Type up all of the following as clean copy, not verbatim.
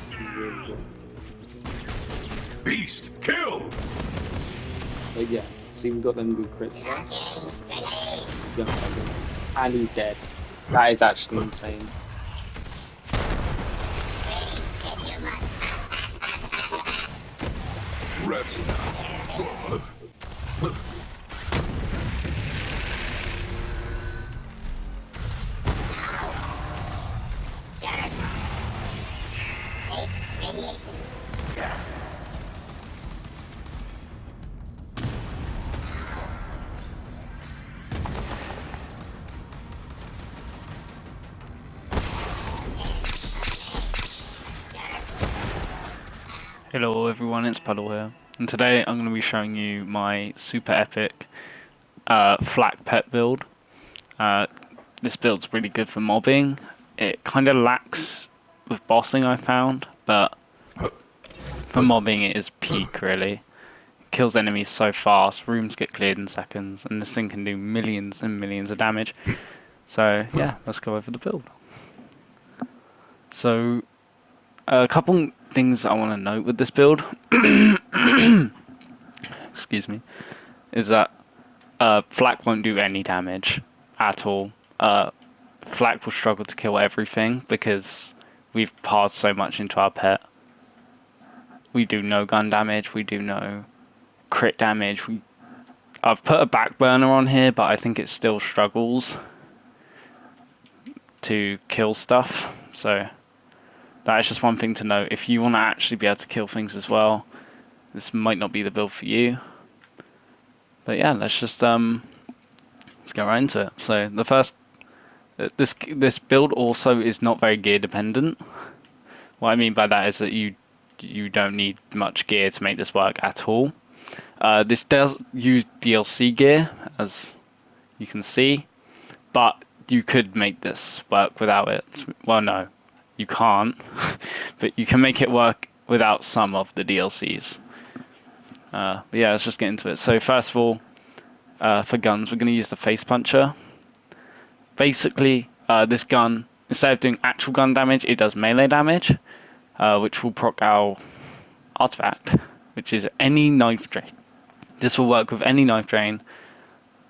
It's really good. Beast kill. But yeah, see, we got them good crits there. He's gonna find him. And he's dead. That is actually insane. Rest now. Hello everyone, it's Puddle here, and today I'm going to be showing you my super epic flak pet build. This build's really good for mobbing. It kind of lacks with bossing, I found, but for mobbing it is peak really. It kills enemies so fast, rooms get cleared in seconds, and this thing can do millions and millions of damage. So yeah, let's go over the build. So a couple things I want to note with this build, excuse me, is that flak won't do any damage at all. Flak will struggle to kill everything because we've parsed so much into our pet. We do no gun damage, we do no crit damage. I've put a back burner on here, but I think it still struggles to kill stuff. So that is just one thing to note. If you want to actually be able to kill things as well, this might not be the build for you. But yeah, let's just let's go right into it. So the first, this build also is not very gear dependent. What I mean by that is that you don't need much gear to make this work at all. This does use DLC gear, as you can see, but you could make this work without it. Well, no, you can't, but you can make it work without some of the DLCs. But yeah, let's just get into it. So first of all, for guns, we're going to use the face puncher. Basically, this gun, instead of doing actual gun damage, it does melee damage, which will proc our artifact, which is any knife drain. This will work with any knife drain.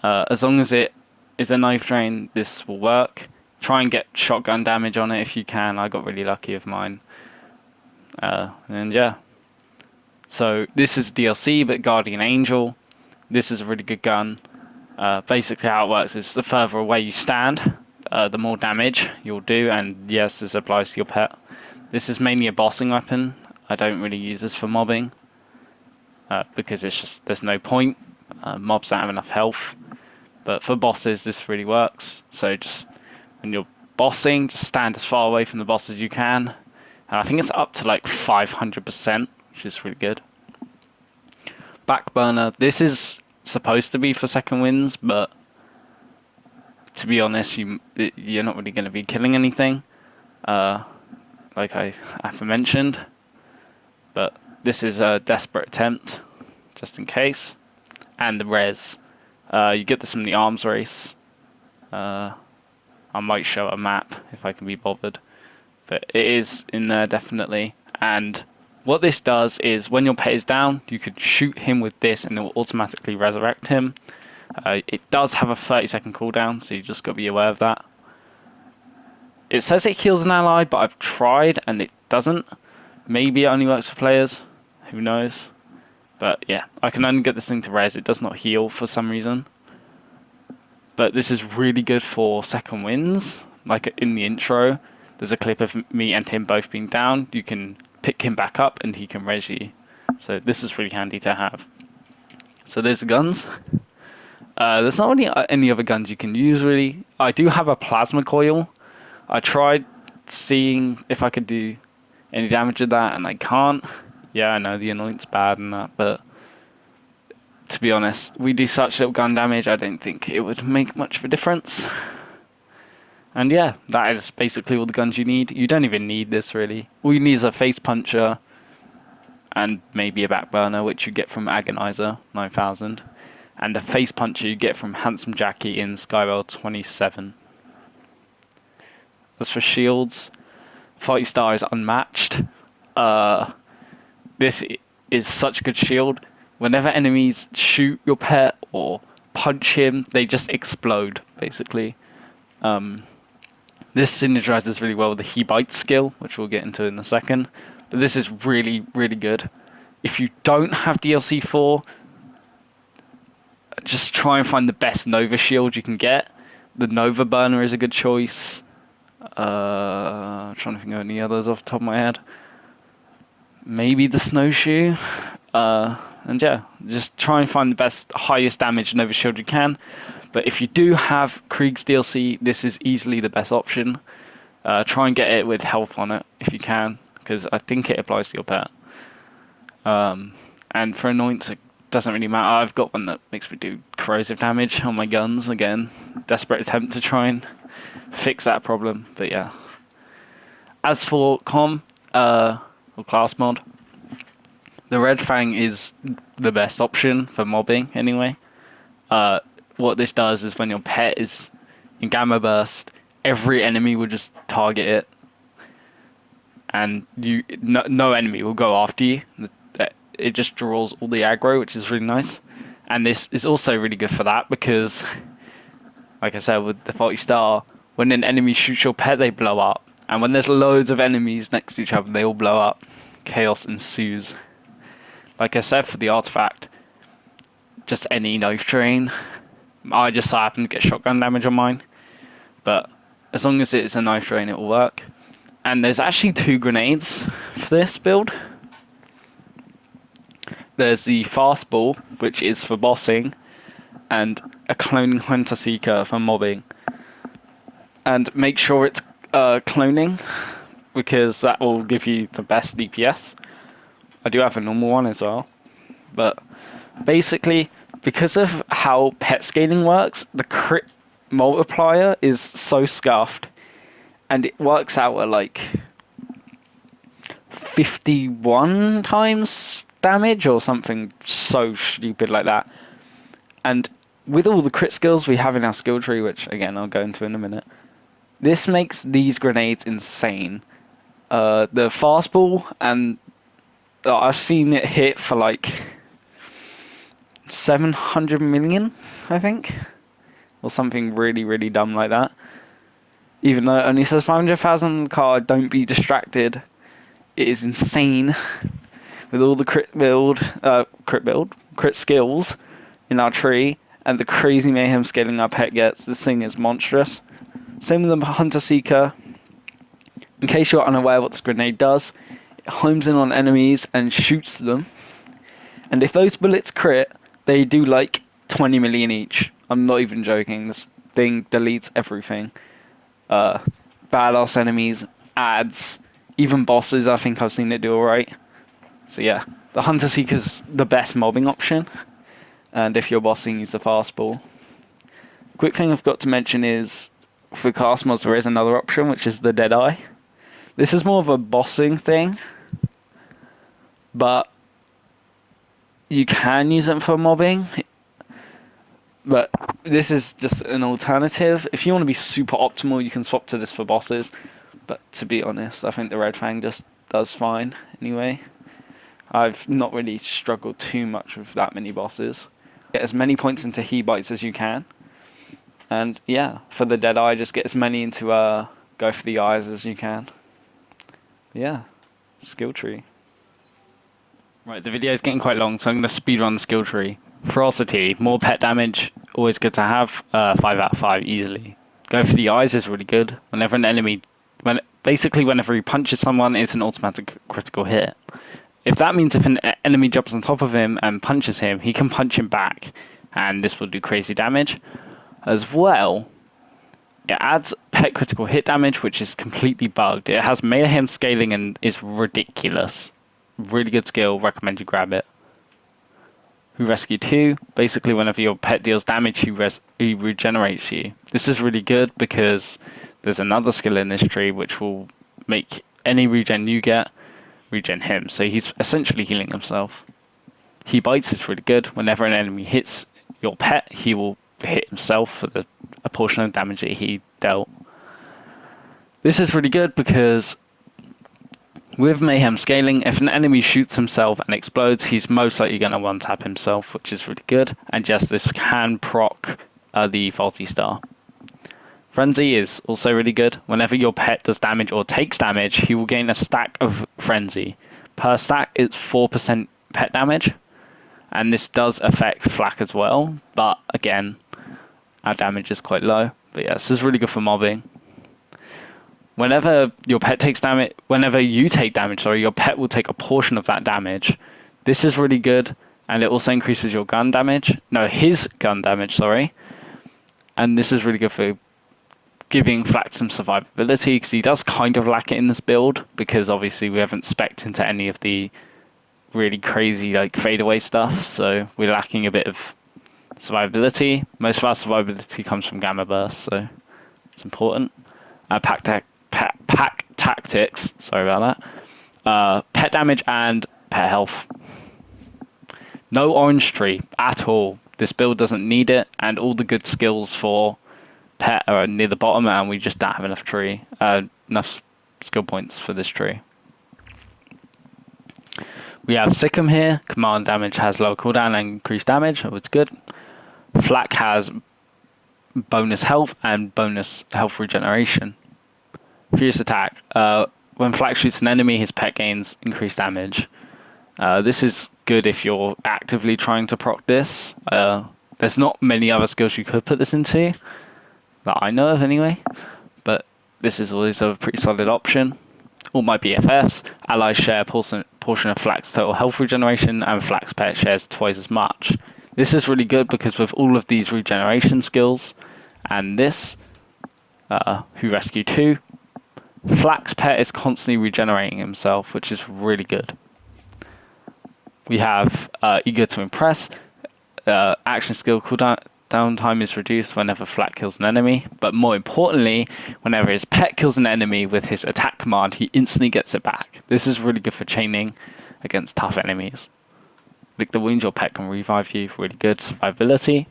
As long as it is a knife drain, this will work. Try and get shotgun damage on it if you can. I got really lucky with mine. And yeah. So this is DLC, but Guardian Angel. This is a really good gun. Basically how it works is the further away you stand, the more damage you'll do, and yes, this applies to your pet. This is mainly a bossing weapon. I don't really use this for mobbing, because it's just, there's no point. Mobs don't have enough health. But for bosses, this really works. So just when you're bossing, just stand as far away from the boss as you can. And I think it's up to like 500%, which is really good. Back burner. This is supposed to be for second wins, but to be honest, you're not really going to be killing anything, like I aforementioned. But this is a desperate attempt, just in case. And the res. You get this from the arms race. I might show a map if I can be bothered, but it is in there definitely. And what this does is when your pet is down, you could shoot him with this and it will automatically resurrect him. It does have a 30-second cooldown, so you just got to be aware of that. It says it heals an ally, but I've tried and it doesn't. Maybe it only works for players, who knows. But yeah, I can only get this thing to res. It does not heal for some reason. But this is really good for second wins. Like in the intro, there's a clip of me and him both being down. You can pick him back up and he can res you. So this is really handy to have. So there's the guns. There's not really any other guns you can use really. I do have a plasma coil. I tried seeing if I could do any damage with that and I can't. Yeah, I know the annoyance bad and that, but to be honest, we do such little gun damage, I don't think it would make much of a difference. And yeah, that is basically all the guns you need. You don't even need this really. All you need is a face puncher and maybe a back burner, which you get from Agonizer 9000. And a face puncher you get from Handsome Jackie in Skywell 27. As for shields, Fight Star is unmatched. This is such a good shield. Whenever enemies shoot your pet or punch him, they just explode, basically. This synergizes really well with the He Bites skill, which we'll get into in a second. But this is really, really good. If you don't have DLC 4, just try and find the best Nova shield you can get. The Nova burner is a good choice. I'm trying to think of any others off the top of my head. Maybe the snowshoe. And yeah, just try and find the best, highest damage Nova shield you can. But if you do have Krieg's DLC, this is easily the best option. Try and get it with health on it if you can, because I think it applies to your pet. And for annoyance, it doesn't really matter. I've got one that makes me do corrosive damage on my guns. Again, desperate attempt to try and fix that problem. But yeah. As for or class mod, the Red Fang is the best option for mobbing anyway. What this does is when your pet is in Gamma Burst, every enemy will just target it, and no enemy will go after you. It just draws all the aggro, which is really nice. And this is also really good for that because, like I said, with the Faulty Star, when an enemy shoots your pet, they blow up. And when there's loads of enemies next to each other, they all blow up. Chaos ensues. Like I said, for the artifact, just any knife drain. I just so happen to get shotgun damage on mine. But as long as it's a knife drain, it will work. And there's actually 2 grenades for this build. There's the fastball, which is for bossing, and a cloning hunter seeker for mobbing. And make sure it's cloning, because that will give you the best DPS. I do have a normal one as well. But basically, because of how pet scaling works, the crit multiplier is so scuffed, and it works out at like 51 times damage or something so stupid like that. And with all the crit skills we have in our skill tree, which again I'll go into in a minute, this makes these grenades insane. The fastball, and I've seen it hit for like 700 million, I think, or something really, really dumb like that. Even though it only says 500,000 on the card, don't be distracted. It is insane. With all the crit skills in our tree, and the crazy mayhem scaling our pet gets, this thing is monstrous. Same with the Hunter Seeker. In case you're unaware what this grenade does, it homes in on enemies and shoots them. And if those bullets crit, they do like 20 million each. I'm not even joking. This thing deletes everything. Badass enemies, ads, even bosses, I think I've seen it do alright. So yeah, the Hunter Seeker's the best mobbing option. And if you're bossing, use the fastball. Quick thing I've got to mention is, for cast mods, there is another option, which is the Deadeye. This is more of a bossing thing, but you can use it for mobbing. But this is just an alternative. If you want to be super optimal, you can swap to this for bosses. But to be honest, I think the Red Fang just does fine anyway. I've not really struggled too much with that many bosses. Get as many points into He Bites as you can. And yeah, for the Deadeye, just get as many into go for the eyes as you can. Yeah, skill tree. Right, the video is getting quite long, so I'm going to speedrun the skill tree. Ferocity, more pet damage, always good to have. 5 out of 5 easily. Go for the eyes is really good. Whenever an enemy, whenever he punches someone, it's an automatic critical hit. If that means if an enemy jumps on top of him and punches him, he can punch him back, and this will do crazy damage. As well, it adds pet critical hit damage, which is completely bugged. It has mayhem scaling and is ridiculous. Really good skill, recommend you grab it. Who Rescue 2, basically whenever your pet deals damage, he regenerates you. This is really good because there's another skill in this tree which will make any regen you get, regen him. So he's essentially healing himself. He Bites is really good. Whenever an enemy hits your pet, he will hit himself for a portion of damage that he dealt. This is really good because With Mayhem scaling, if an enemy shoots himself and explodes, he's most likely going to one-tap himself, which is really good. And just this can proc the faulty star. Frenzy is also really good. Whenever your pet does damage or takes damage, he will gain a stack of Frenzy. Per stack, it's 4% pet damage. And this does affect Flak as well. But again, our damage is quite low. But yeah, this is really good for mobbing. Whenever your pet takes damage, whenever you take damage, sorry, your pet will take a portion of that damage. This is really good. And it also increases your gun damage. No, his gun damage, sorry. And this is really good for giving Flak some survivability, because he does kind of lack it in this build, because obviously we haven't spec'd into any of the really crazy like fadeaway stuff, so we're lacking a bit of survivability. Most of our survivability comes from Gamma Burst, so it's important. Pack tactics, sorry about that. Pet damage and pet health. No orange tree at all. This build doesn't need it, and all the good skills for pet are near the bottom, and we just don't have enough skill points for this tree. We have Sikkim here. Command damage has lower cooldown and increased damage, so it's good. Flak has bonus health and bonus health regeneration. Fierce attack. When Flak shoots an enemy, his pet gains increased damage. This is good if you're actively trying to proc this. There's not many other skills you could put this into, that I know of anyway, but this is always a pretty solid option. All my BFFs, allies share a portion of Flak's total health regeneration, and Flak's pet shares twice as much. This is really good because with all of these regeneration skills, and this, Who Rescue 2, Flak's pet is constantly regenerating himself, which is really good. We have Eager to Impress. Action skill cooldown time is reduced whenever Flak kills an enemy, but more importantly, whenever his pet kills an enemy with his attack command, he instantly gets it back. This is really good for chaining against tough enemies. Lick the Wound, your pet can revive you, really good. Survivability.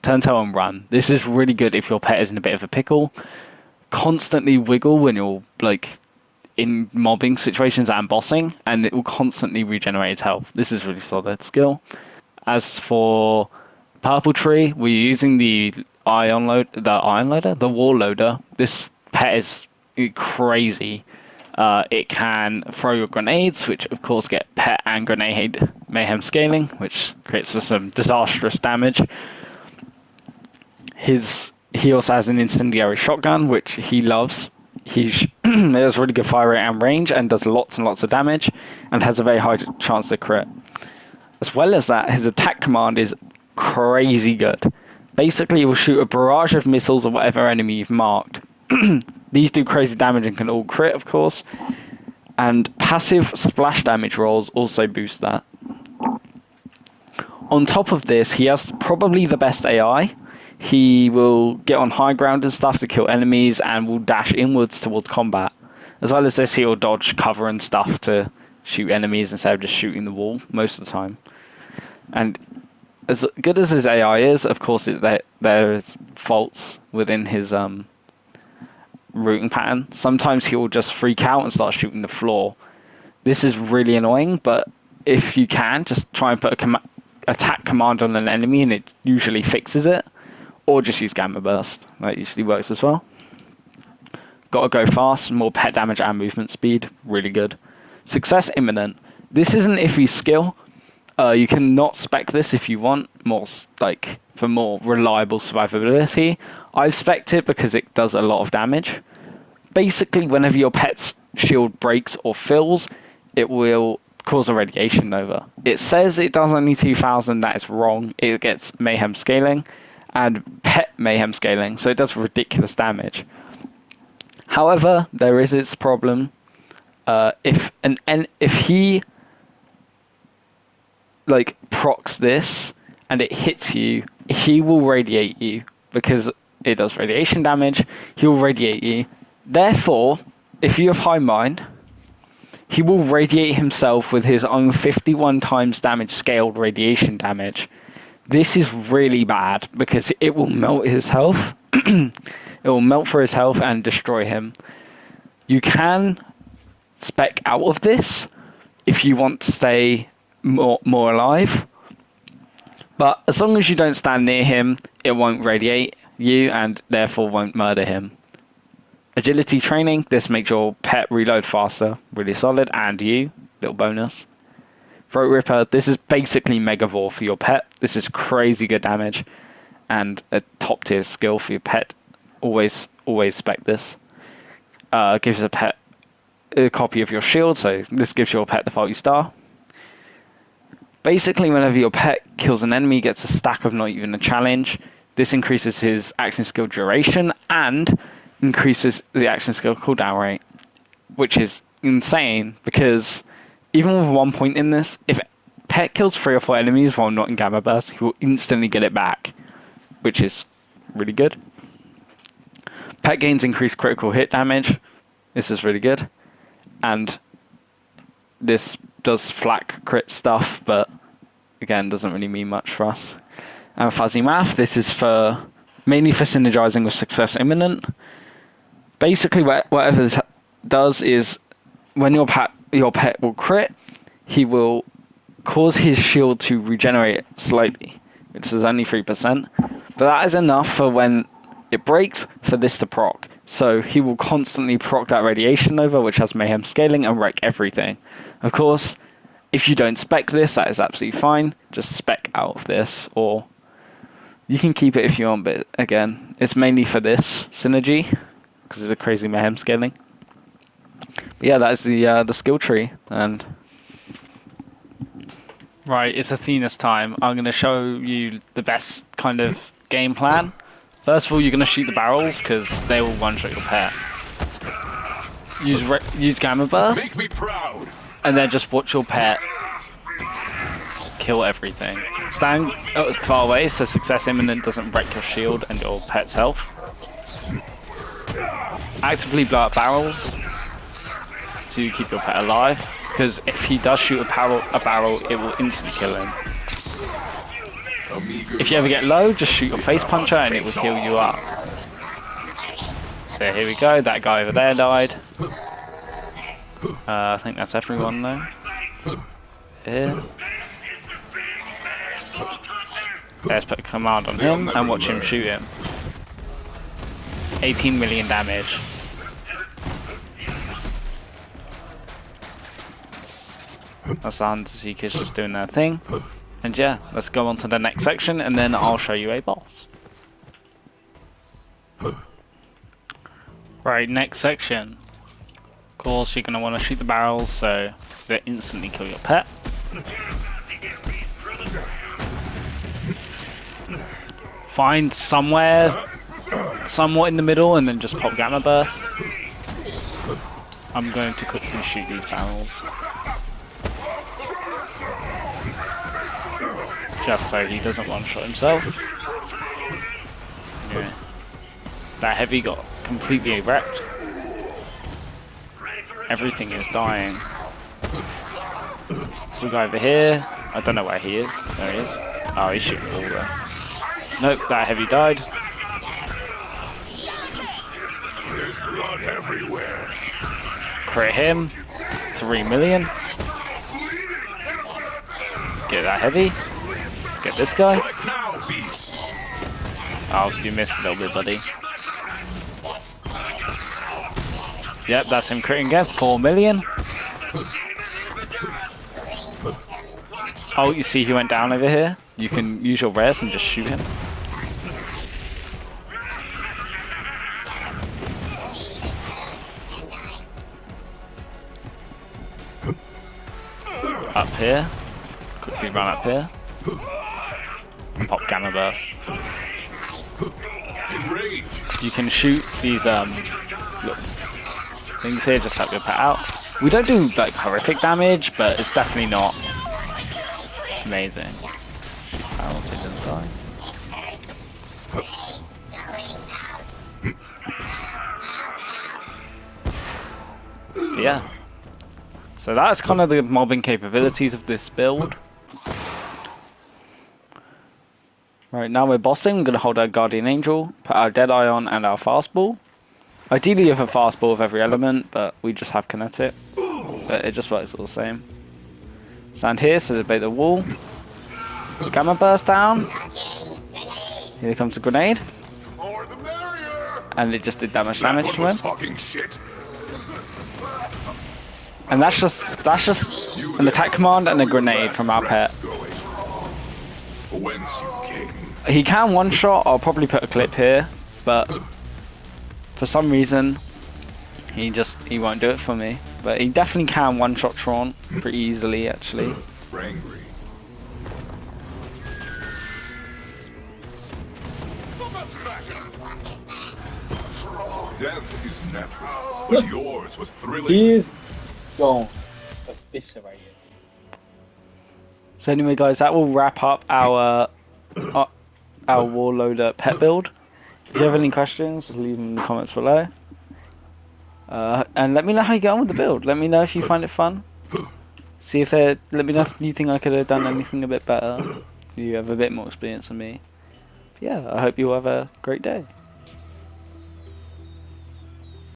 Turn tail and run. This is really good if your pet is in a bit of a pickle. Constantly wiggle when you're like in mobbing situations and bossing, and it will constantly regenerate its health. This is really solid skill. As for Purple Tree, we're using the wall loader. This pet is crazy. It can throw your grenades, which of course get pet and grenade mayhem scaling, which creates for some disastrous damage. He also has an incendiary shotgun, which he loves. He has really good fire rate and range, and does lots and lots of damage, and has a very high chance to crit. As well as that, his attack command is crazy good. Basically, he will shoot a barrage of missiles at whatever enemy you've marked. These do crazy damage and can all crit, of course. And passive splash damage rolls also boost that. On top of this, he has probably the best AI. He will get on high ground and stuff to kill enemies, and will dash inwards towards combat. As well as this, he will dodge cover and stuff to shoot enemies instead of just shooting the wall most of the time. And as good as his AI is, of course, there's faults within his routing pattern. Sometimes he will just freak out and start shooting the floor. This is really annoying, but if you can, just try and put a attack command on an enemy, and it usually fixes it. Or just use Gamma Burst. That usually works as well. Gotta go fast, more pet damage and movement speed. Really good. Success imminent. This is an iffy skill. You can not spec this if you want more, like for more reliable survivability. I've spec'd it because it does a lot of damage. Basically, whenever your pet's shield breaks or fills, it will cause a radiation nova. It says it does only 2,000. That is wrong. It gets mayhem scaling and pet mayhem scaling, so it does ridiculous damage. However, there is its problem. If he like procs this and it hits you, he will radiate you because it does radiation damage. He will radiate you. Therefore, if you have high mind, he will radiate himself with his own 51 times damage scaled radiation damage. This is really bad because it will melt his health. It will melt for his health and destroy him. You can spec out of this if you want to stay more alive. But as long as you don't stand near him, it won't radiate you and therefore won't murder him. Agility training, this makes your pet reload faster, really solid, and you, little bonus. Throat Ripper, this is basically Megavore for your pet. This is crazy good damage and a top tier skill for your pet. Always spec this. Gives a pet a copy of your shield, so this gives your pet the faulty star. Basically, whenever your pet kills an enemy, gets a stack of not even a challenge. This increases his action skill duration and increases the action skill cooldown rate, which is insane because even with 1 point in this, if pet kills 3 or 4 enemies while not in Gamma Burst, he will instantly get it back, which is really good. Pet gains increased critical hit damage. This is really good. And this does flak crit stuff, but again, doesn't really mean much for us. And Fuzzy Math, this is mainly for synergizing with Success Imminent. Basically, whatever this does is when your pet will crit, he will cause his shield to regenerate slightly, which is only 3%. But that is enough for when it breaks for this to proc. So he will constantly proc that Radiation Nova, which has Mayhem Scaling, and wreck everything. Of course, if you don't spec this, that is absolutely fine. Just spec out of this, or you can keep it if you want, but again, it's mainly for this synergy, because it's a crazy Mayhem Scaling. But yeah, that is the skill tree, and right, it's Athena's time. I'm going to show you the best kind of game plan. First of all, you're going to shoot the barrels, because they will one-shot your pet. Use Gamma Burst, Make me proud. and then just watch your pet kill everything. Stand far away so Success Imminent doesn't wreck your shield and your pet's health. Actively blow up barrels to keep your pet alive, because if he does shoot a barrel, it will instantly kill him. If you ever get low, just shoot your face puncher and it will heal you up. So here we go, that guy over there died. I think that's everyone though. Here. Let's put a command on him and watch him shoot him. 18 million damage. That's the Hunter Seekers just doing their thing. And yeah, let's go on to the next section and then I'll show you a boss. Right, next section. Of course, you're going to want to shoot the barrels so they instantly kill your pet. Find somewhere somewhat in the middle and then just pop Gamma Burst. I'm going to quickly shoot these barrels. Just so he doesn't one-shot himself. Yeah. That heavy got completely wrecked. Everything is dying. We go over here. I don't know where he is. There he is. Oh, he's shooting all there. Nope, that heavy died. There's blood everywhere. Crit him. 3 million. Get that heavy. Get this guy. Right now, beast. Oh, you missed a little bit, buddy. Yep, that's him critting again. 4 million. Oh, you see he went down over here? You can use your res and just shoot him. Up here. Quickly run up here. Pop Gamma Burst. Enrage. You can shoot these look, things here, just help your pet out. We don't do like horrific damage, but it's definitely not amazing. I don't think it's dying. Yeah. So that's kind of the mobbing capabilities of this build. Right, now we're bossing. We're going to hold our Guardian Angel, put our Deadeye on, and our Fastball. Ideally you have a Fastball of every element, but we just have Kinetic. but it just works all the same. Stand here, so they bait the wall. Gamma burst down. Here comes a grenade. More the merrier. And it just did damage That to one him. was talking shit. And that's just an attack command and a grenade from our pet. Whence you came. He can one shot. I'll probably put a clip here, but for some reason he won't do it for me. But he definitely can one shot Tron pretty easily actually. Angry. Death is natural, but yours was thrilling. He is gone. Eviscerated. So anyway, guys, that will wrap up our Warloader pet build. If you have any questions, just leave them in the comments below. And let me know how you get on with the build. Let me know if you find it fun. Let me know if you think I could have done anything a bit better. You have a bit more experience than me. But yeah, I hope you all have a great day.